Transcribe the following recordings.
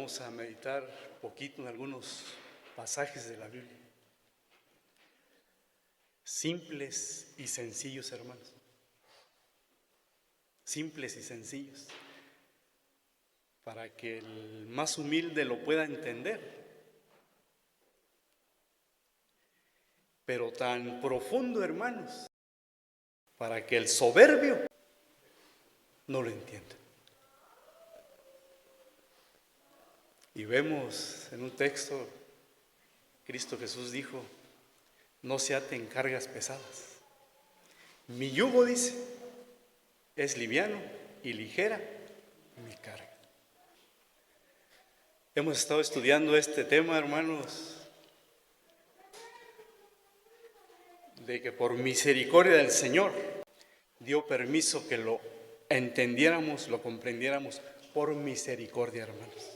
vamos a meditar poquito en algunos pasajes de la Biblia. Simples y sencillos, hermanos. Simples y sencillos. Para que el más humilde lo pueda entender. Pero tan profundo, hermanos, para que el soberbio no lo entienda. Y vemos en un texto, Cristo Jesús dijo: no se aten cargas pesadas. Mi yugo, dice, es liviano y ligera mi carga. Hemos estado estudiando este tema, hermanos, de que por misericordia del Señor dio permiso que lo entendiéramos, lo comprendiéramos por misericordia, hermanos.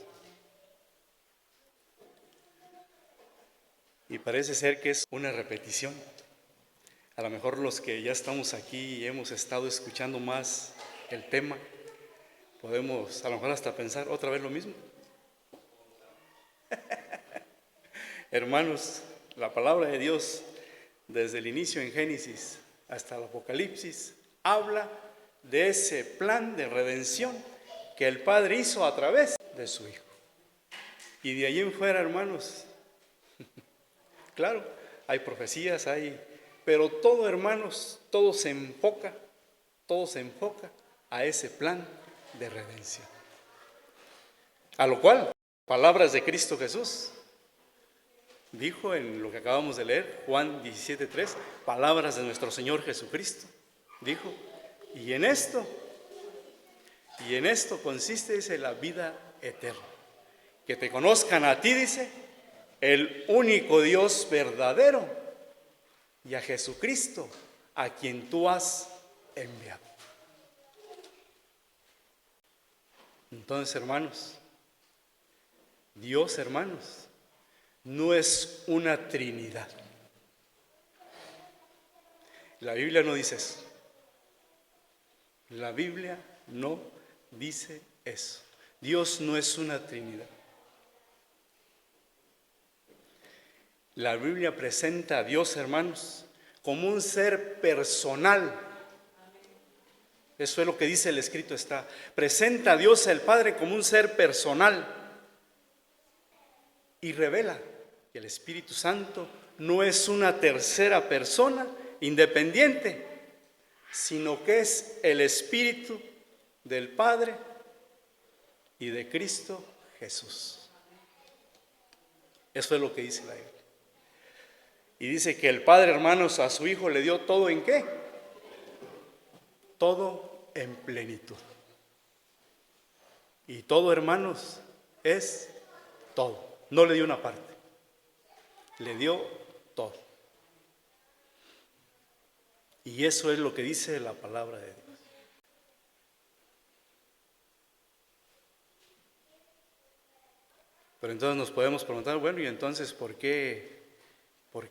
Y parece ser que es una repetición. A lo mejor los que ya estamos aquí y hemos estado escuchando más el tema, podemos a lo mejor hasta pensar otra vez lo mismo. Hermanos, la palabra de Dios, desde el inicio en Génesis hasta el Apocalipsis, habla de ese plan de redención que el Padre hizo a través de su Hijo. Y de allí en fuera, hermanos, claro, hay profecías, pero todo, hermanos, todo se enfoca a ese plan de redención. A lo cual, palabras de Cristo Jesús, dijo en lo que acabamos de leer, Juan 17:3, palabras de nuestro Señor Jesucristo, dijo: y en esto consiste, dice, la vida eterna, que te conozcan a ti, dice, el único Dios verdadero, y a Jesucristo, a quien tú has enviado. Entonces, hermanos, Dios, hermanos, no es una Trinidad. La Biblia no dice eso. La Biblia no dice eso. Dios no es una Trinidad. La Biblia presenta a Dios, hermanos, como un ser personal. Eso es lo que dice el escrito está. Presenta a Dios el Padre como un ser personal y revela que el Espíritu Santo no es una tercera persona independiente, sino que es el Espíritu del Padre y de Cristo Jesús. Eso es lo que dice la Biblia. Y dice que el Padre, hermanos, a su Hijo le dio todo, ¿en qué? Todo en plenitud. Y todo, hermanos, es todo. No le dio una parte, le dio todo. Y eso es lo que dice la palabra de Dios. Pero entonces nos podemos preguntar, bueno, ¿y entonces por qué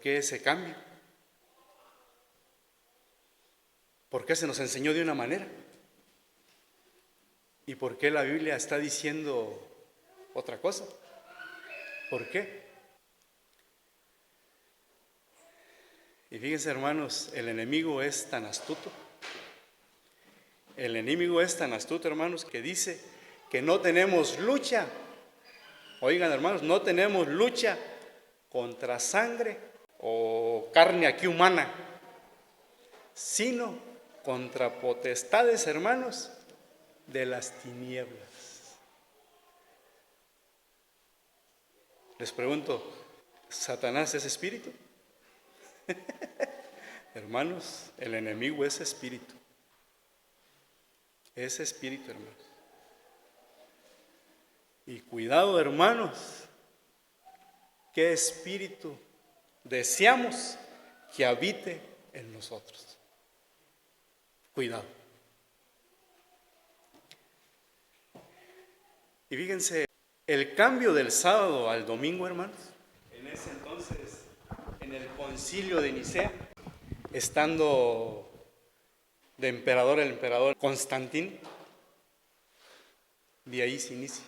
ese cambio? ¿Por qué se nos enseñó de una manera? ¿Y por qué la Biblia está diciendo otra cosa? ¿Por qué? Y fíjense, hermanos, el enemigo es tan astuto. El enemigo es tan astuto, hermanos, que dice que no tenemos lucha. Oigan, hermanos, no tenemos lucha contra sangre o carne aquí humana, sino contra potestades, hermanos, de las tinieblas. Les pregunto, ¿Satanás es espíritu? Hermanos, el enemigo es espíritu. Es espíritu, hermanos. Y cuidado, hermanos, ¿qué espíritu deseamos que habite en nosotros? Cuidado. Y fíjense, el cambio del sábado al domingo, hermanos, en ese entonces, en el concilio de Nicea, estando de emperador el emperador Constantino, de ahí se inicia.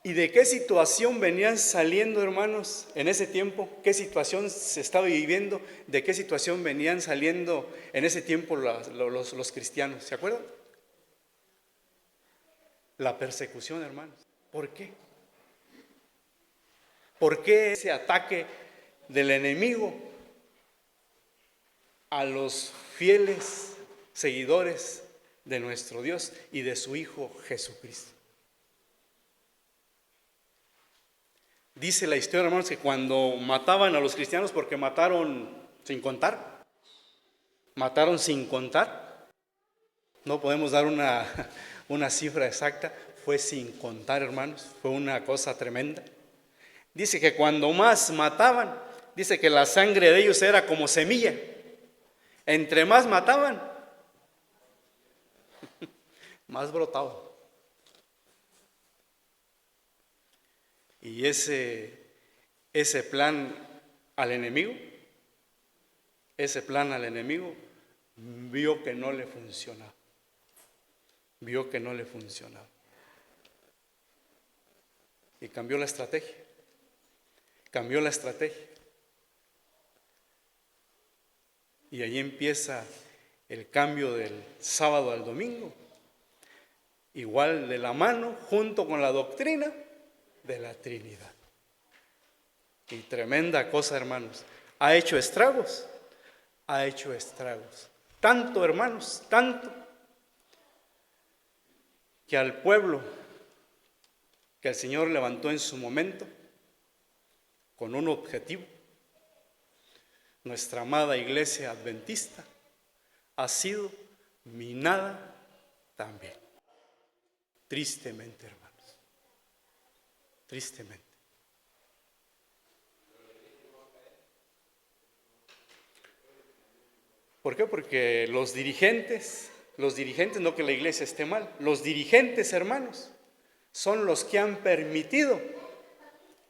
¿Y de qué situación venían saliendo, hermanos, en ese tiempo? ¿Qué situación se estaba viviendo? ¿De qué situación venían saliendo en ese tiempo los cristianos? ¿Se acuerdan? La persecución, hermanos. ¿Por qué? ¿Por qué ese ataque del enemigo a los fieles seguidores de nuestro Dios y de su Hijo Jesucristo? Dice la historia, hermanos, que cuando mataban a los cristianos, porque mataron sin contar, no podemos dar una cifra exacta, fue sin contar, hermanos, fue una cosa tremenda. Dice que cuando más mataban, dice que la sangre de ellos era como semilla. Entre más mataban, más brotaba. Y ese plan al enemigo, vio que no le funcionaba. Y cambió la estrategia. Y ahí empieza el cambio del sábado al domingo. Igual de la mano, junto con la doctrina de la Trinidad. Y tremenda cosa, hermanos. Ha hecho estragos. Tanto, hermanos, tanto, que al pueblo que el Señor levantó en su momento con un objetivo, nuestra amada iglesia adventista ha sido minada también. Tristemente, hermanos. Tristemente. ¿Por qué? Porque los dirigentes, no que la iglesia esté mal, los dirigentes, hermanos, son los que han permitido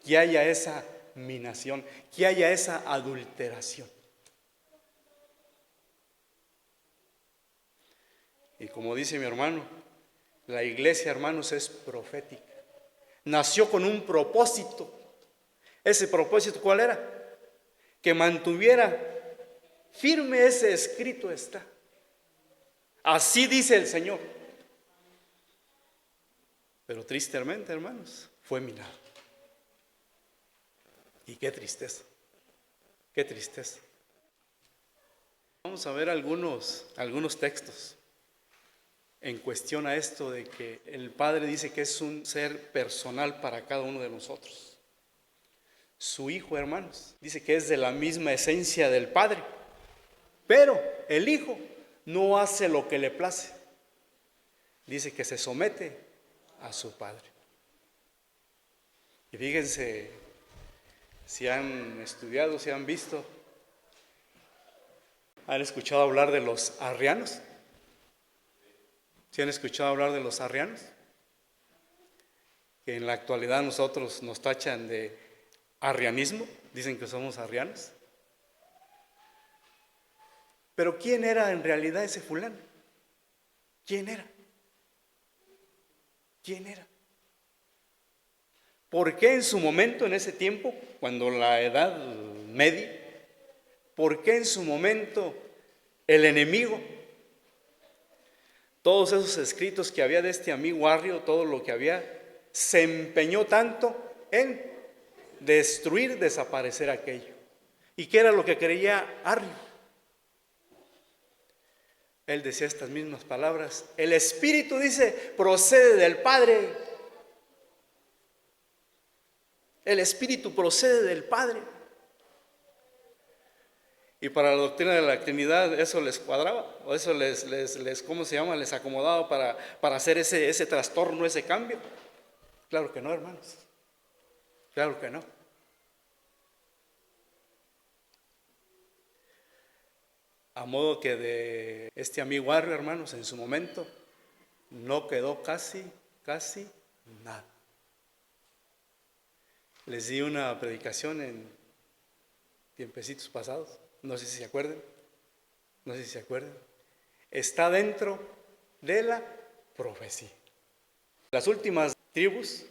que haya esa minación, que haya esa adulteración. Y como dice mi hermano, la iglesia, hermanos, es profética. Nació con un propósito. ¿Ese propósito cuál era? Que mantuviera firme ese escrito está. Así dice el Señor. Pero tristemente, hermanos, fue minado. Y qué tristeza. Vamos a ver algunos textos en cuestión a esto de que el Padre dice que es un ser personal para cada uno de nosotros. Su Hijo, hermanos, dice que es de la misma esencia del Padre, pero el Hijo no hace lo que le place. Dice que se somete a su Padre. Y fíjense, si han estudiado, si han visto, ¿han escuchado hablar de los arrianos? ¿Sí han escuchado hablar de los arrianos? Que en la actualidad nosotros nos tachan de arrianismo, dicen que somos arrianos. Pero ¿quién era en realidad ese fulano? ¿Quién era? ¿Por qué en su momento, en ese tiempo, cuando la Edad Media, por qué en su momento el enemigo, todos esos escritos que había de este amigo Arrio, todo lo que había, se empeñó tanto en destruir, desaparecer aquello? ¿Y qué era lo que quería Arrio? Él decía estas mismas palabras: el Espíritu, dice, procede del Padre. El Espíritu procede del Padre. Y para la doctrina de la Trinidad eso les cuadraba, o eso ¿cómo se llama? Les acomodaba para hacer ese trastorno, ese cambio. Claro que no, hermanos. Claro que no. A modo que de este amigo Arrio, hermanos, en su momento no quedó casi nada. Les di una predicación en tiempecitos pasados, no sé si se acuerdan. Está dentro de la profecía. Las últimas tribus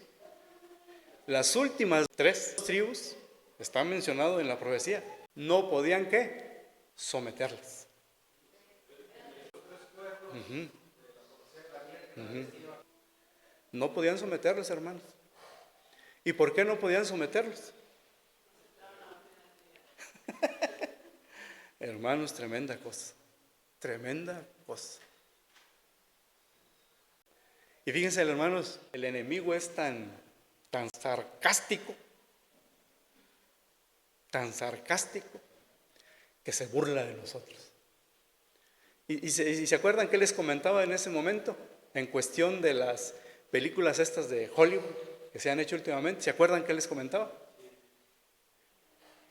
Las últimas 3 tribus, está mencionado en la profecía, no podían ¿qué? Someterlas. No podían someterlos, hermanos. ¿Y por qué no podían someterlos? Hermanos, tremenda cosa. Tremenda cosa. Y fíjense, hermanos, el enemigo es tan sarcástico, que se burla de nosotros. Y se acuerdan que les comentaba en ese momento, en cuestión de las películas estas de Hollywood que se han hecho últimamente? ¿Se acuerdan que les comentaba?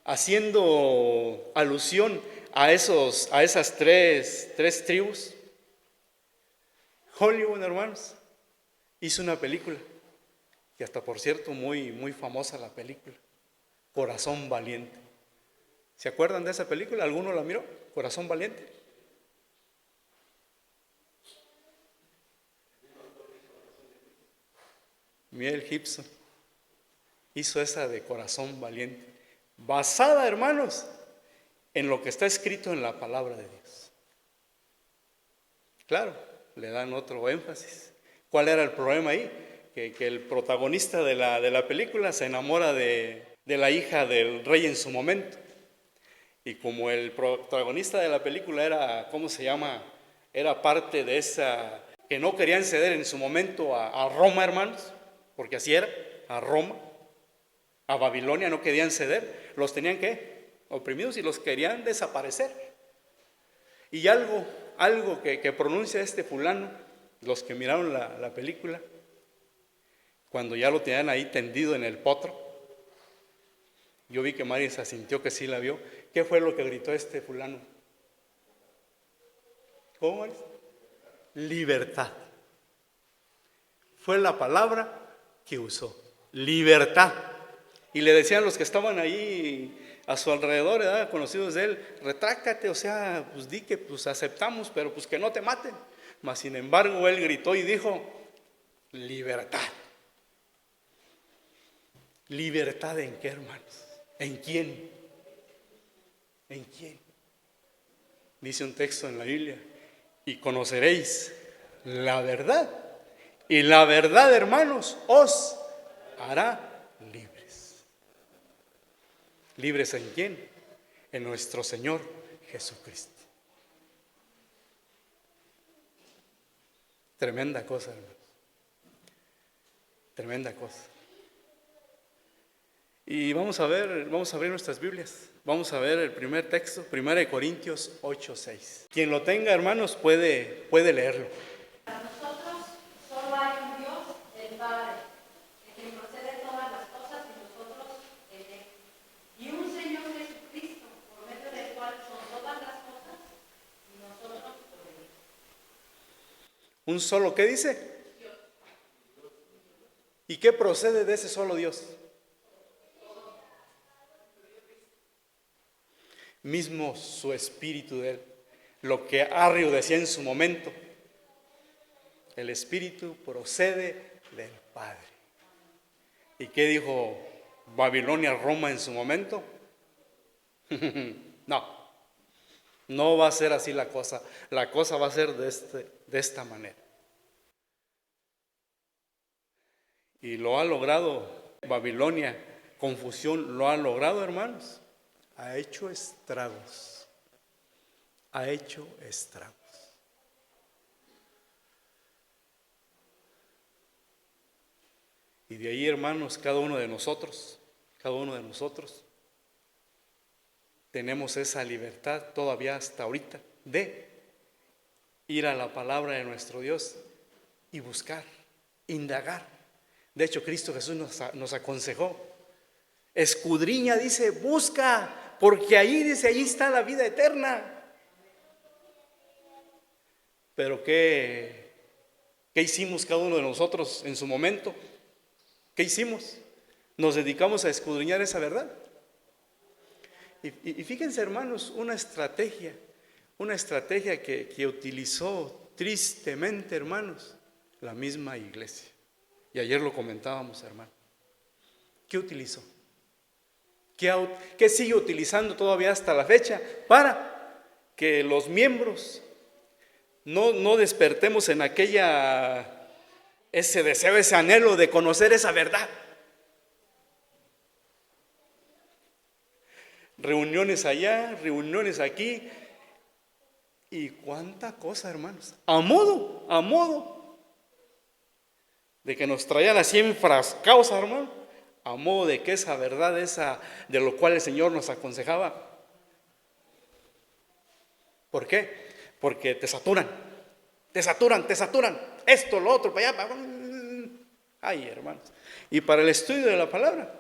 Haciendo alusión a esas tres tribus, Hollywood, hermanos, hizo una película, y hasta por cierto muy famosa la película, Corazón Valiente. ¿Se acuerdan de esa película? ¿Alguno la miró? Corazón Valiente. Mel Gibson hizo esa de Corazón Valiente, basada, hermanos, en lo que está escrito en la palabra de Dios. Claro, le dan otro énfasis. ¿Cuál era el problema ahí? Que el protagonista de la película se enamora de la hija del rey en su momento. Y como el protagonista de la película era, ¿cómo se llama? Era parte de esa, que no querían ceder en su momento a Roma, hermanos, porque así era, a Roma, a Babilonia no querían ceder, los tenían ¿qué? Oprimidos, y los querían desaparecer. Y algo que pronuncia este fulano, los que miraron la película, cuando ya lo tenían ahí tendido en el potro, yo vi que Mari se sintió que sí la vio. ¿Qué fue lo que gritó este fulano? ¿Cómo es? Libertad. Fue la palabra que usó, libertad. Y le decían los que estaban ahí a su alrededor, ¿verdad? Conocidos de él, retráctate, o sea, pues di que pues aceptamos, pero pues que no te maten. Mas sin embargo él gritó y dijo, libertad. ¿Libertad en qué, hermanos? ¿En quién? ¿En quién? Dice un texto en la Biblia, y conoceréis la verdad, y la verdad, hermanos, os hará libres. ¿Libres en quién? En nuestro Señor Jesucristo. Tremenda cosa, hermanos. Tremenda cosa. Y vamos a abrir nuestras Biblias. Vamos a ver el primer texto, 1 Corintios 8:6. Quien lo tenga, hermanos, puede leerlo. Para nosotros solo hay un Dios, el Padre, de quien procede todas las cosas, y nosotros el Él. Y un Señor Jesucristo, por medio del cual son todas las cosas, y nosotros por Él. ¿Un solo qué dice? Dios. ¿Y qué procede de ese solo Dios? Mismo su espíritu de él, lo que Arrio decía en su momento, el espíritu procede del Padre. ¿Y qué dijo Babilonia, Roma en su momento? No va a ser así la cosa va a ser de esta manera. Y lo ha logrado Babilonia, confusión, lo ha logrado, hermanos. Ha hecho estragos. Ha hecho estragos. Y de ahí, hermanos, cada uno de nosotros, tenemos esa libertad todavía hasta ahorita de ir a la palabra de nuestro Dios y buscar, indagar. De hecho, Cristo Jesús nos aconsejó. Escudriña, dice, busca, porque ahí está la vida eterna. Pero ¿qué hicimos cada uno de nosotros en su momento? ¿Qué hicimos? Nos dedicamos a escudriñar esa verdad. Y fíjense, hermanos, una estrategia que utilizó tristemente, hermanos, la misma iglesia. Y ayer lo comentábamos, hermano. ¿Qué utilizó? ¿Qué sigue utilizando todavía hasta la fecha para que los miembros no despertemos en ese deseo, ese anhelo de conocer esa verdad? Reuniones allá, reuniones aquí, y cuánta cosa, hermanos, a modo de que nos traían así enfrascados, hermano, a modo de que esa verdad, de lo cual el Señor nos aconsejaba. ¿Por qué? Porque te saturan, esto, lo otro, para allá, ay, hermanos. Y para el estudio de la palabra,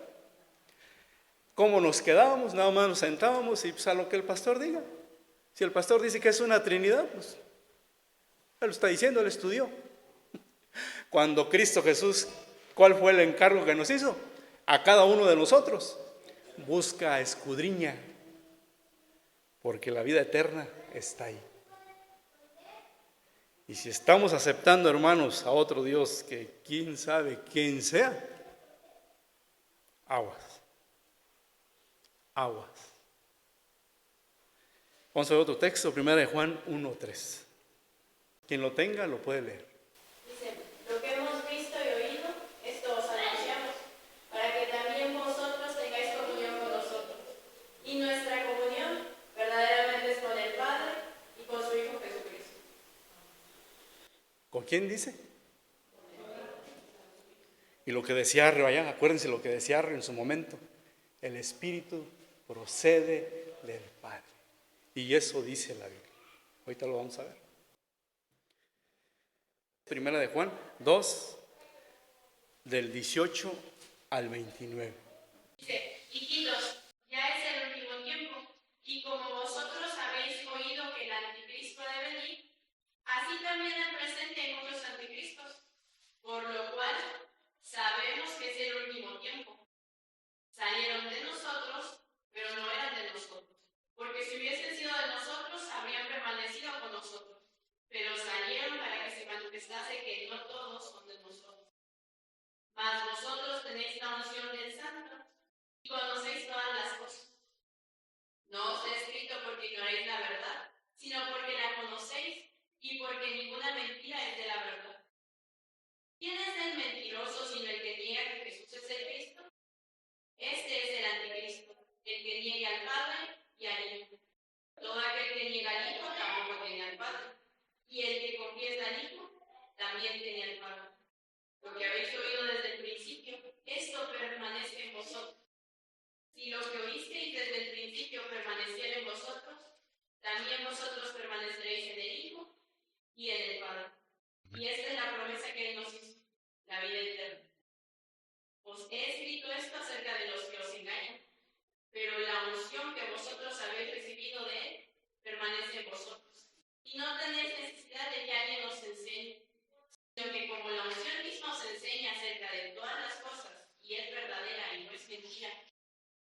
¿cómo nos quedábamos? Nada más nos sentábamos y pues a lo que el pastor diga. Si el pastor dice que es una Trinidad, pues él lo está diciendo, él estudió. Cuando Cristo Jesús, ¿cuál fue el encargo que nos hizo? A cada uno de nosotros, busca, escudriña, porque la vida eterna está ahí. Y si estamos aceptando, hermanos, a otro Dios que quién sabe quién sea, aguas. Vamos a ver otro texto, 1 Juan 1:3. Quien lo tenga lo puede leer. Dice, lo que hemos visto y oído, esto os anunciamos, para que también vosotros tengáis comunión con nosotros. Y nuestra comunión verdaderamente es con el Padre y con su Hijo Jesucristo. ¿Con quién dice? Y lo que decía Arrio allá, acuérdense lo que decía Arrio en su momento, el Espíritu procede del Padre. Y eso dice la Biblia. Ahorita lo vamos a ver. 1 Juan 2, del 18 al 29. Dice, hijitos, ya es el último tiempo, y como vosotros habéis oído que el anticristo ha de venir, así también en el presente hay muchos anticristos, por lo cual sabemos que es el último tiempo. Salieron de nosotros, pero no eran de nosotros, porque si hubiesen sido de nosotros, habrían permanecido con nosotros, pero salieron para que se manifestase que no todos son de nosotros. Mas vosotros tenéis la unción del Santo y conocéis todas las cosas. No os he escrito porque ignoréis la verdad, sino porque la conocéis y porque ninguna mentira es de la verdad. ¿Quién es el mentiroso sino el que niega que Jesús es el Cristo? Este es el anticristo, el que niegue al Padre y al Hijo. Todo aquel que niega al Hijo tampoco tiene al Padre, y el que confiesa al Hijo también tiene al Padre. Lo que habéis oído desde el principio, esto permanece en vosotros. Si lo que oísteis desde el principio permaneciera en vosotros, también vosotros permaneceréis en el Hijo y en el Padre. Y esta es la promesa que Él nos hizo, la vida eterna. Os he escrito esto acerca de los que os engañan, pero la unción que vosotros habéis recibido de Él permanece en vosotros. Y no tenéis necesidad de que alguien os enseñe, sino que como la unción misma os enseña acerca de todas las cosas, y es verdadera y no es mentira,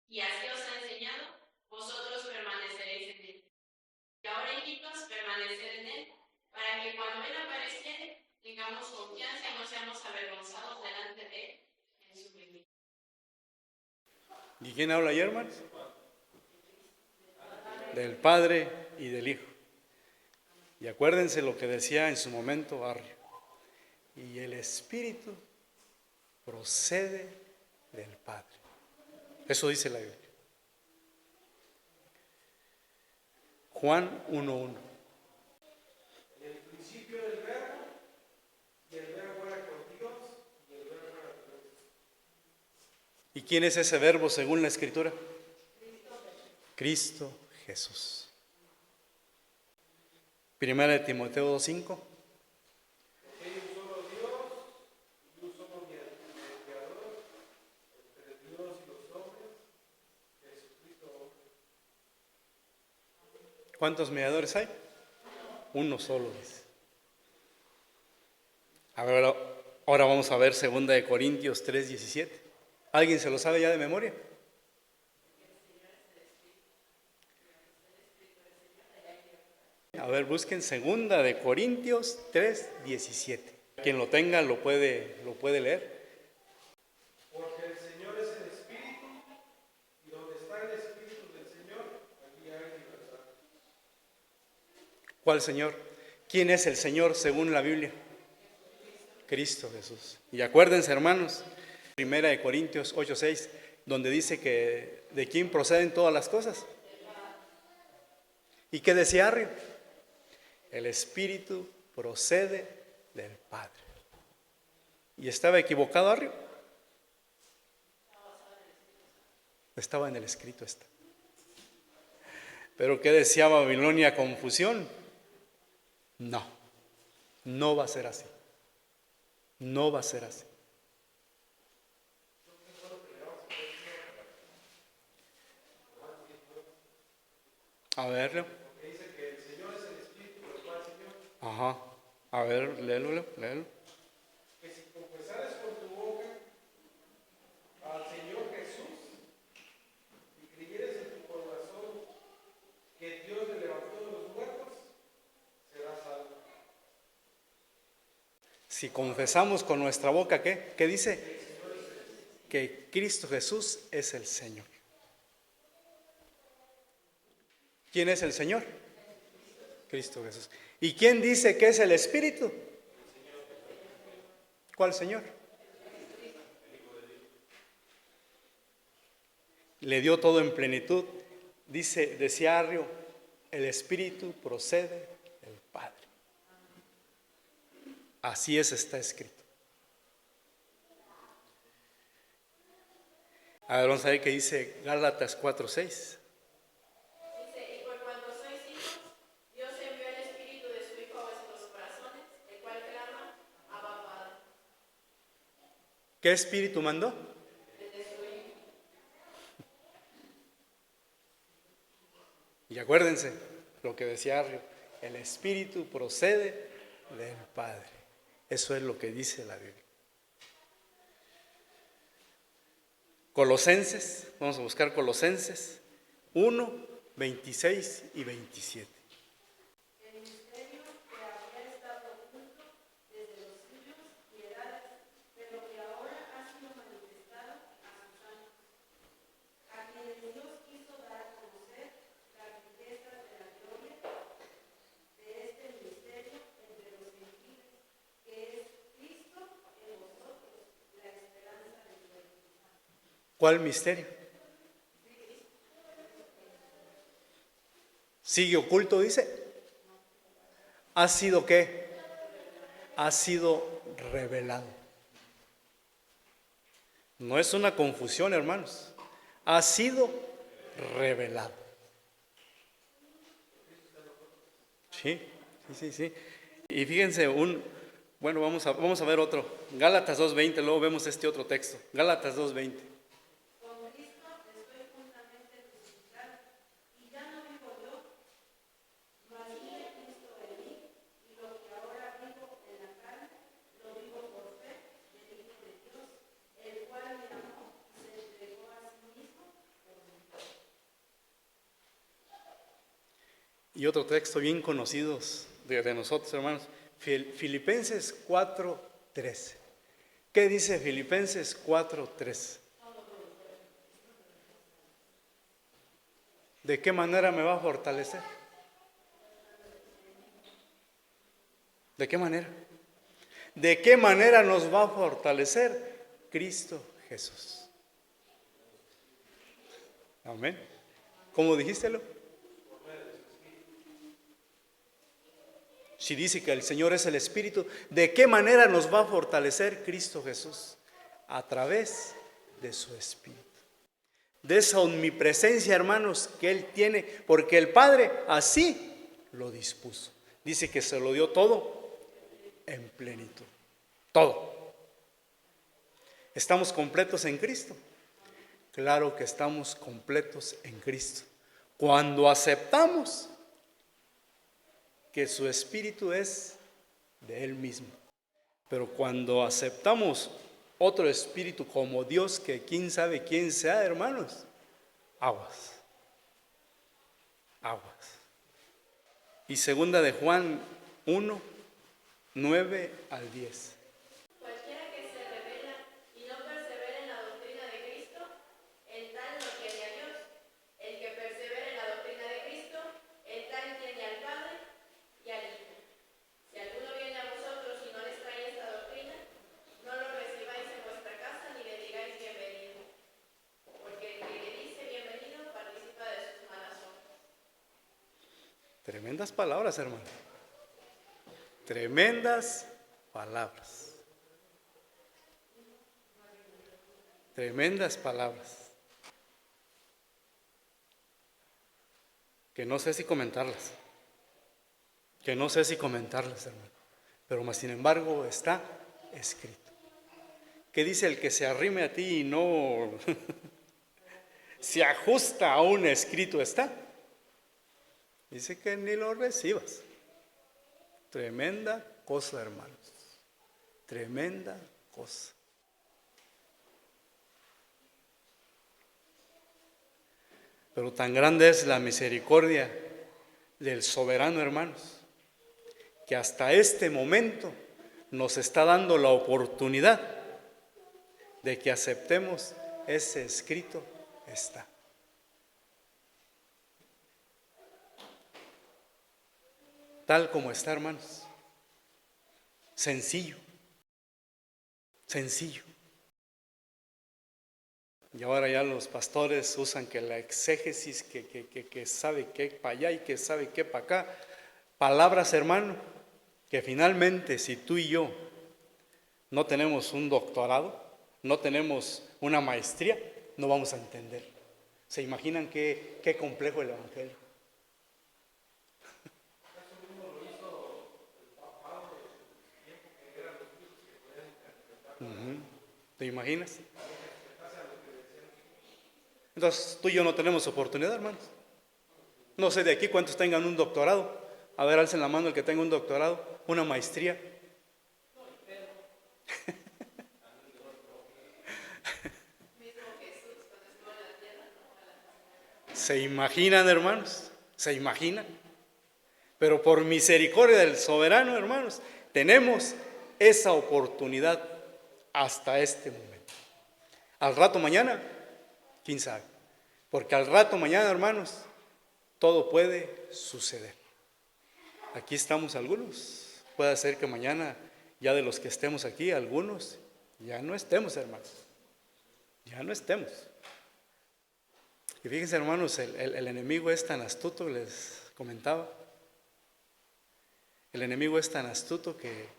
y así os ha enseñado, vosotros permaneceréis en Él. Y ahora, hijitos, permaneced en Él, para que cuando Él apareciere, tengamos confianza y no seamos avergonzados delante de Él en su venida. ¿Y quién habla ahí, hermanos? Del Padre y del Hijo. Y acuérdense lo que decía en su momento Arrio. Y el Espíritu procede del Padre. Eso dice la Biblia. Juan 1:1. En el principio del verbo, y el verbo era con Dios, y el verbo era Dios. ¿Y quién es ese verbo según la Escritura? Cristo Jesús. 1 Timoteo 2:5. Hay un solo Dios y un solo mediador entre Dios y los hombres, Jesucristo hombre. ¿Cuántos mediadores hay? Uno solo, dice. Ahora vamos a ver 2 Corintios 3:17. ¿Alguien se lo sabe ya de memoria? A ver, busquen 2 Corintios 3:17. Quien lo tenga lo puede leer. Porque el Señor es el ¿Cuál Señor? ¿Quién es el Señor según la Biblia? Cristo Jesús. Y acuérdense, hermanos, 1 Corintios 8:6, donde dice que de quién proceden todas las cosas. ¿Y qué decía Arrio? El Espíritu procede del Padre. ¿Y estaba equivocado Arrio? Estaba en el escrito esto. ¿Pero qué decía Babilonia? Confusión. No, no va a ser así. No va a ser así. A verlo. Dice que el Señor es el Espíritu, el cual Señor. Ajá. A ver, léelo. Que si confesares con tu boca al Señor Jesús y creyeres en tu corazón que Dios le levantó de los muertos, serás salvo. Si confesamos con nuestra boca, ¿qué dice? Que Cristo Jesús es el Señor. ¿Quién es el Señor? Cristo Jesús. ¿Y quién dice que es el Espíritu? ¿Cuál Señor? Le dio todo en plenitud. Decía Arrio, el Espíritu procede del Padre. Así está escrito. A ver, vamos a ver qué dice Gálatas 4:6. Dice, y por cuanto sois hijos, Dios envió el Espíritu de su Hijo a vuestros corazones, el cual clama, Abba Padre. ¿Qué espíritu mandó? Y acuérdense lo que decía Arrio, el Espíritu procede del Padre. Eso es lo que dice la Biblia. Colosenses, vamos a buscar Colosenses 1:26 y 27. El misterio que había estado oculto desde los siglos y edades, pero que ahora ha sido manifestado a sus santos, a quienes Dios quiso dar a conocer las riquezas de la gloria de este misterio entre los gentiles, que es Cristo en vosotros, la esperanza del gloria. ¿Cuál misterio? ¿Sigue oculto, dice? ¿Ha sido qué? Ha sido revelado. No es una confusión, hermanos. Ha sido revelado. Sí. Y fíjense, vamos a ver otro. Gálatas 2:20, luego vemos este otro texto. Gálatas 2:20. Con Cristo estoy juntamente crucificado, y ya no vivo yo, mas vive Cristo en mí, y lo que ahora vivo en la carne, lo vivo por fe del Hijo de Dios, el cual me amó y se entregó a sí mismo por mí. Y otro texto bien conocido de nosotros, hermanos, Filipenses 4:13. ¿Qué dice Filipenses 4:13? ¿De qué manera me va a fortalecer? ¿De qué manera? ¿De qué manera nos va a fortalecer Cristo Jesús? Amén. ¿Cómo dijistelo? Si dice que el Señor es el Espíritu, ¿de qué manera nos va a fortalecer Cristo Jesús? A través de su Espíritu. De esa omnipresencia, hermanos, que Él tiene, porque el Padre así lo dispuso. Dice que se lo dio todo en plenitud. Todo. ¿Estamos completos en Cristo? Claro que estamos completos en Cristo. Cuando aceptamos que su Espíritu es de Él mismo. Pero cuando aceptamos otro espíritu como Dios, que quién sabe quién sea, hermanos, aguas. Y segunda de Juan 1:9-10. Cualquiera que se revela y no persevera en la doctrina de Cristo, el tal no tiene a Dios. El que persevera en la doctrina de Cristo, el tal tiene al Padre Tremendas palabras, hermano. Tremendas palabras. Tremendas palabras. Que no sé si comentarlas. Que no sé si comentarlas, hermano. Pero más sin embargo está escrito. ¿Qué dice el que se arrime a ti y no se ajusta a un escrito está? Dice que ni lo recibas. Tremenda cosa, hermanos. Tremenda cosa. Pero tan grande es la misericordia del soberano, hermanos, que hasta este momento nos está dando la oportunidad de que aceptemos ese escrito está. Tal como está, hermanos. Sencillo. Sencillo. Y ahora ya los pastores usan que la exégesis, que sabe qué para allá y que sabe qué para acá. Palabras, hermano, que finalmente si tú y yo no tenemos un doctorado, no tenemos una maestría, no vamos a entender. ¿Se imaginan qué complejo el Evangelio? ¿Te imaginas? Entonces tú y yo no tenemos oportunidad, hermanos. No sé de aquí cuántos tengan un doctorado. A ver, alcen la mano el que tenga un doctorado, una maestría. ¿Se imaginan, hermanos? ¿Se imaginan? Pero por misericordia del soberano, hermanos, tenemos esa oportunidad hasta este momento. Al rato mañana, quién sabe. Porque al rato mañana, hermanos, todo puede suceder. Aquí estamos algunos. Puede ser que mañana, ya de los que estemos aquí, algunos ya no estemos, hermanos. Ya no estemos. Y fíjense, hermanos, el enemigo es tan astuto, les comentaba. El enemigo es tan astuto que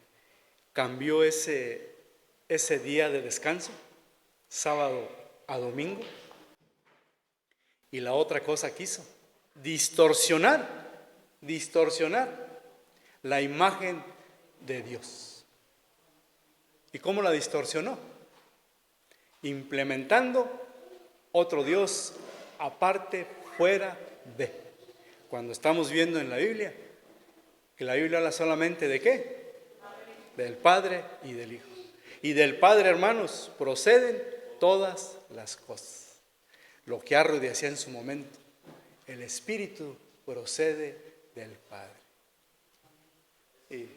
cambió ese día de descanso, sábado a domingo. Y la otra cosa que hizo, distorsionar la imagen de Dios. ¿Y cómo la distorsionó? Implementando otro Dios aparte, fuera de. Cuando estamos viendo en la Biblia, que la Biblia habla solamente de ¿qué? Del Padre y del Hijo. Y del Padre, hermanos, proceden todas las cosas. Lo que Arru decía en su momento, el Espíritu procede del Padre. Y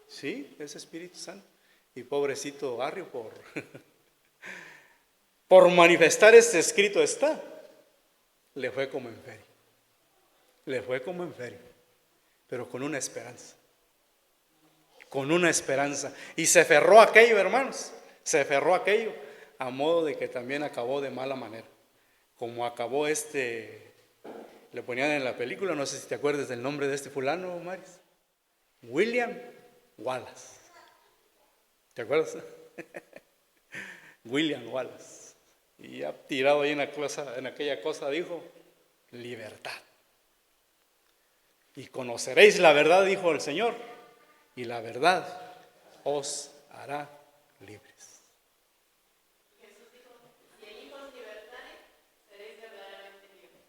sí, es Espíritu Santo. Y pobrecito Arru por manifestar este escrito está, le fue como en feria. Le fue como en feria, pero con una esperanza. Con una esperanza. Y se aferró a aquello, hermanos. Se aferró a aquello, a modo de que también acabó de mala manera. Como acabó le ponían en la película, no sé si te acuerdas del nombre de este fulano, Maris. William Wallace. ¿Te acuerdas? William Wallace. Y ya tirado ahí en aquella cosa dijo, libertad. Y conoceréis la verdad, dijo el Señor, y la verdad os hará libres. Jesús dijo, si el Hijo os libertare, seréis verdaderamente libres.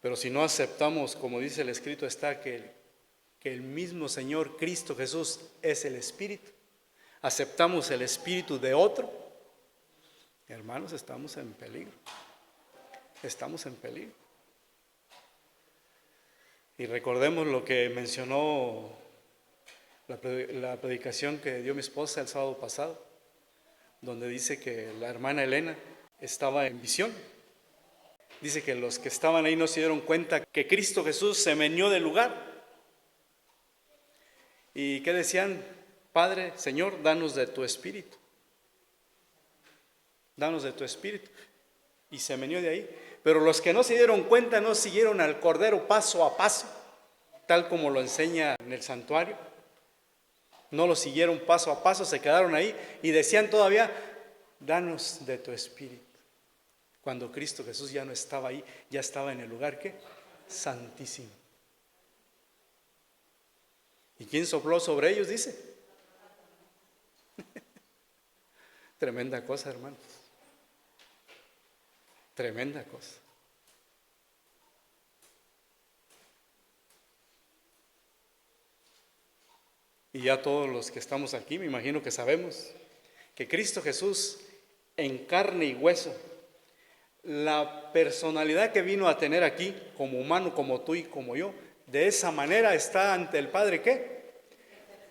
Pero si no aceptamos, como dice el escrito, está que el mismo Señor Cristo Jesús es el Espíritu, aceptamos el espíritu de otro, hermanos, estamos en peligro. Estamos en peligro. Y recordemos lo que mencionó la predicación que dio mi esposa el sábado pasado, donde dice que la hermana Elena estaba en visión. Dice que los que estaban ahí no se dieron cuenta que Cristo Jesús se meneó del lugar. ¿Y qué decían? Padre, Señor, danos de tu espíritu. Danos de tu espíritu. Y se meneó de ahí. Pero los que no se dieron cuenta no siguieron al Cordero paso a paso, tal como lo enseña en el santuario. No lo siguieron paso a paso, se quedaron ahí y decían todavía, danos de tu espíritu. Cuando Cristo Jesús ya no estaba ahí, ya estaba en el lugar, ¿qué? Santísimo. ¿Y quién sopló sobre ellos? Dice. Tremenda cosa, hermanos. Tremenda cosa. Y ya todos los que estamos aquí, me imagino que sabemos que Cristo Jesús en carne y hueso, la personalidad que vino a tener aquí como humano, como tú y como yo, de esa manera está ante el Padre, ¿qué?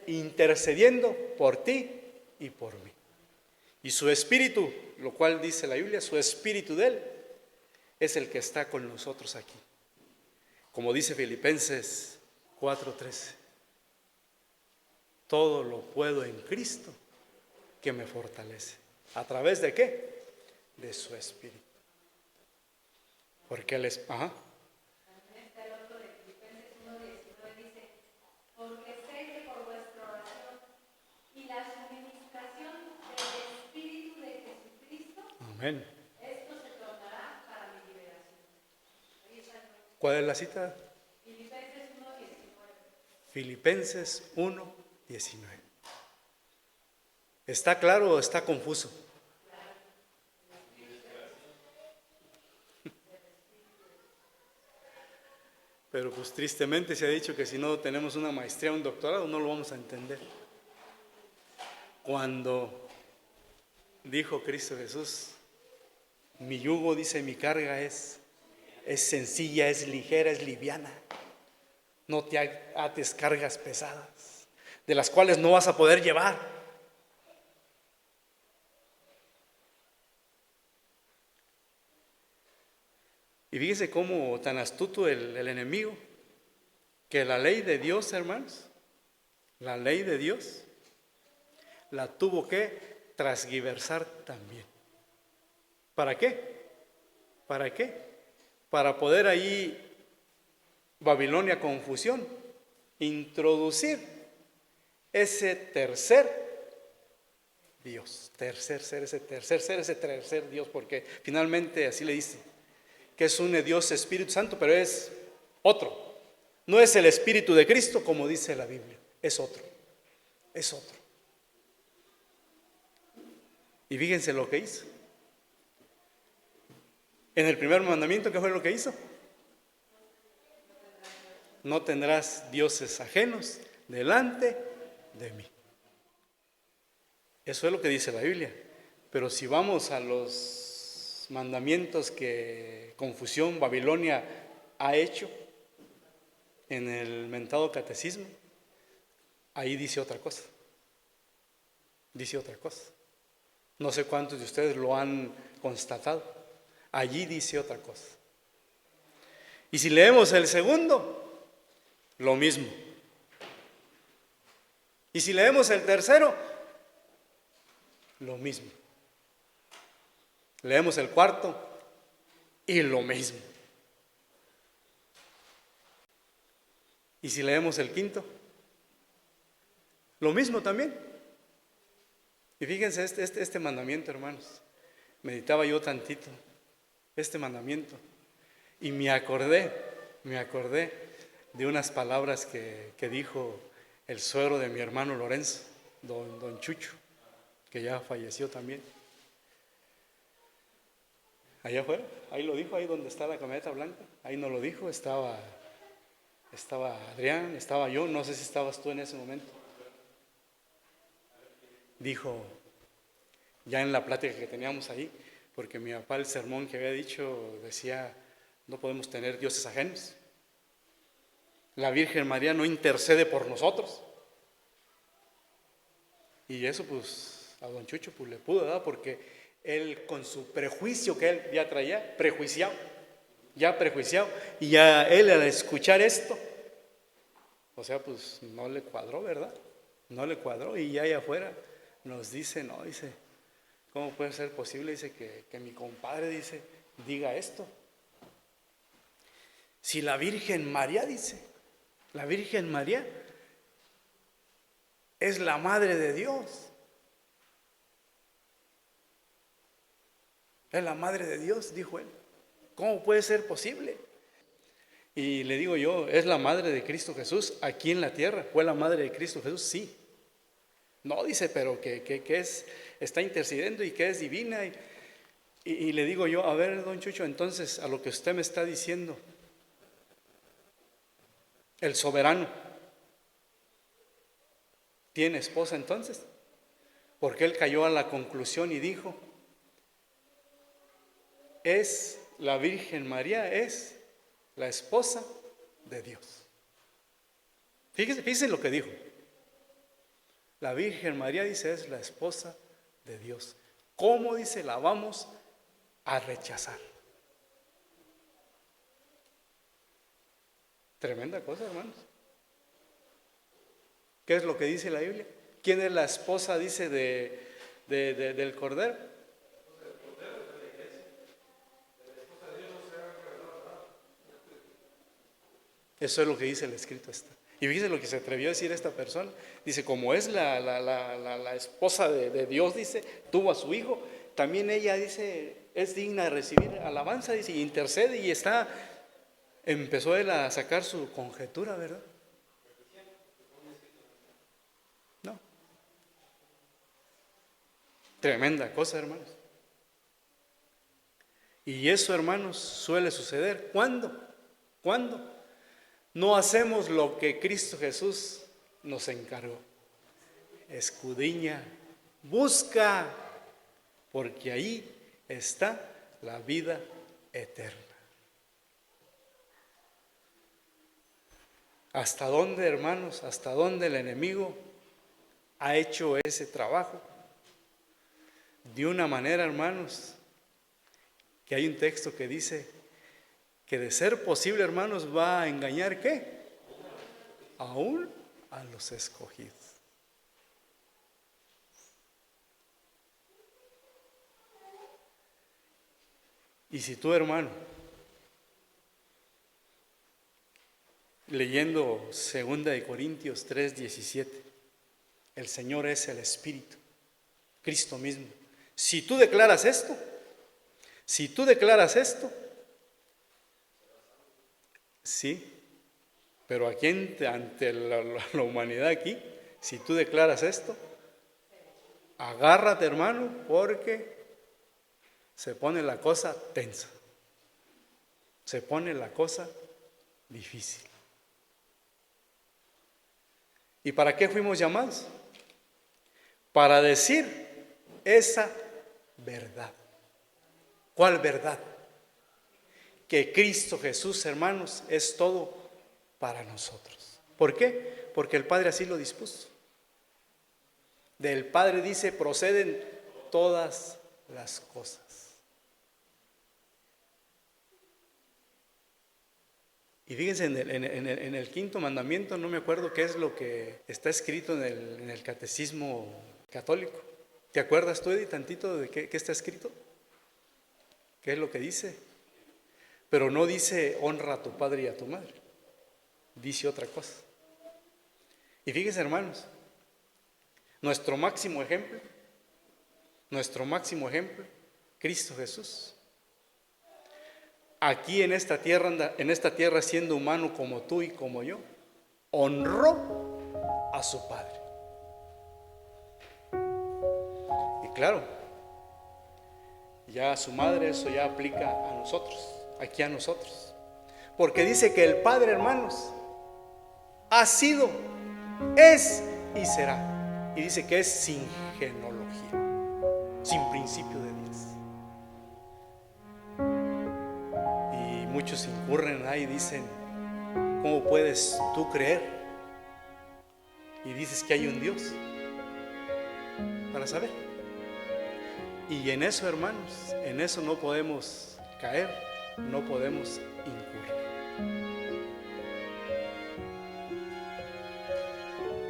Intercediendo por ti y por mí. Y su espíritu, lo cual dice la Biblia, su espíritu de Él es el que está con nosotros aquí. Como dice Filipenses 4:13. Todo lo puedo en Cristo que me fortalece. ¿A través de qué? De su espíritu. Porque Él es... También está el otro de Filipenses 1:19, dice, porque sé que por vuestra oración y la suministración del Espíritu de Jesucristo, Amén. esto se tornará para mi liberación. Ahí está el otro. ¿Cuál es la cita? Filipenses 1:19. Filipenses 1:19. ¿Está claro o está confuso? Pero pues tristemente se ha dicho que si no tenemos una maestría, un doctorado, no lo vamos a entender. Cuando dijo Cristo Jesús, mi yugo, dice, mi carga es sencilla, es ligera, es liviana. No te ates cargas pesadas, de las cuales no vas a poder llevar. Y fíjese cómo tan astuto el enemigo, que la ley de Dios, hermanos, la ley de Dios, la tuvo que transgiversar también. ¿Para qué? ¿Para qué? Para poder ahí, Babilonia confusión, introducir ese tercer Dios, ese tercer Dios, porque finalmente así le dice, que es un Dios Espíritu Santo, pero es otro. No es el Espíritu de Cristo como dice la Biblia, es otro, es otro. Y fíjense lo que hizo. En el primer mandamiento, ¿qué fue lo que hizo? No tendrás dioses ajenos delante de mí. Eso es lo que dice la Biblia. Pero si vamos a los mandamientos que confusión Babilonia ha hecho en el mentado catecismo, ahí dice otra cosa. Dice otra cosa. No sé cuántos de ustedes lo han constatado. Allí dice otra cosa. Y si leemos el segundo, lo mismo. Y si leemos el tercero, lo mismo. Leemos el cuarto y lo mismo. Y si leemos el quinto, lo mismo también. Y fíjense este mandamiento, hermanos. Meditaba yo tantito este mandamiento y me acordé de unas palabras que dijo el suegro de mi hermano Lorenzo, don Chucho, que ya falleció también. Allá afuera, ahí lo dijo, ahí donde está la camioneta blanca, ahí no lo dijo, estaba Adrián, estaba yo, no sé si estabas tú en ese momento. Dijo, ya en la plática que teníamos ahí, porque mi papá el sermón que había dicho decía, no podemos tener dioses ajenos. La Virgen María no intercede por nosotros. Y eso pues a don Chucho pues le pudo dar, porque él con su prejuicio que él ya traía, prejuiciado, y ya él al escuchar esto, o sea pues no le cuadró, ¿verdad? No le cuadró, y ya allá afuera nos dice, no, dice, ¿cómo puede ser posible? Dice que mi compadre, dice, diga esto. Si la Virgen María dice, la Virgen María es la Madre de Dios. Es la Madre de Dios, dijo él. ¿Cómo puede ser posible? Y le digo yo, ¿es la Madre de Cristo Jesús aquí en la tierra? ¿Fue la Madre de Cristo Jesús? Sí. No, dice, pero que está intercediendo y que es divina. Y le digo yo, a ver, don Chucho, entonces a lo que usted me está diciendo, el soberano tiene esposa entonces, porque él cayó a la conclusión y dijo, la Virgen María es la esposa de Dios. Fíjese lo que dijo. La Virgen María, dice, es la esposa de Dios. ¿Cómo, dice, la vamos a rechazar? Tremenda cosa, hermanos. ¿Qué es lo que dice la Biblia? ¿Quién es la esposa, dice, del Cordero? Eso es lo que dice el escrito. Y fíjese lo que se atrevió a decir esta persona. Dice, como es la esposa de Dios, dice, tuvo a su hijo, también ella, dice, es digna de recibir alabanza, dice, y intercede, y empezó él a sacar su conjetura, ¿verdad? No. Tremenda cosa, hermanos. Y eso, hermanos, suele suceder. ¿Cuándo? No hacemos lo que Cristo Jesús nos encargó. Escudriña, busca, porque ahí está la vida eterna. ¿Hasta dónde, hermanos? ¿Hasta dónde el enemigo ha hecho ese trabajo? De una manera, hermanos, que hay un texto que dice que de ser posible, hermanos, va a engañar, ¿qué? Aún a los escogidos. Y si tú, hermano, leyendo 2 Corintios 3:17, el Señor es el Espíritu, Cristo mismo. Si tú declaras esto, sí, pero aquí ante la humanidad aquí, si tú declaras esto, agárrate, hermano, porque se pone la cosa tensa, se pone la cosa difícil. ¿Y para qué fuimos llamados? Para decir esa verdad. ¿Cuál verdad? Que Cristo Jesús, hermanos, es todo para nosotros. ¿Por qué? Porque el Padre así lo dispuso. Del Padre, dice, proceden todas las cosas. Y fíjense, en el quinto mandamiento, no me acuerdo qué es lo que está escrito en el catecismo católico. ¿Te acuerdas tú, Eddie, tantito de qué está escrito? ¿Qué es lo que dice? Pero no dice honra a tu padre y a tu madre. Dice otra cosa. Y fíjense, hermanos, nuestro máximo ejemplo, Cristo Jesús. Aquí en esta tierra siendo humano como tú y como yo, honró a su padre. Y claro, ya a su madre eso ya aplica a nosotros, aquí a nosotros. Porque dice que el Padre, hermanos, ha sido, es y será. Y dice que es sin genealogía, sin principio de Dios. Y muchos incurren ahí y dicen, ¿cómo puedes tú creer? Y dices que hay un Dios. Para saber. Y en eso, hermanos, en eso no podemos caer, no podemos incurrir.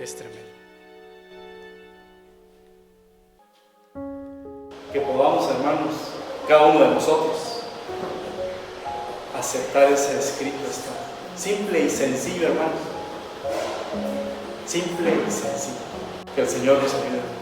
Es tremendo. Que podamos, hermanos, cada uno de nosotros, aceptar ese escrito está. Simple y sencillo, hermanos. Simple y sencillo. Que el Señor nos ayude.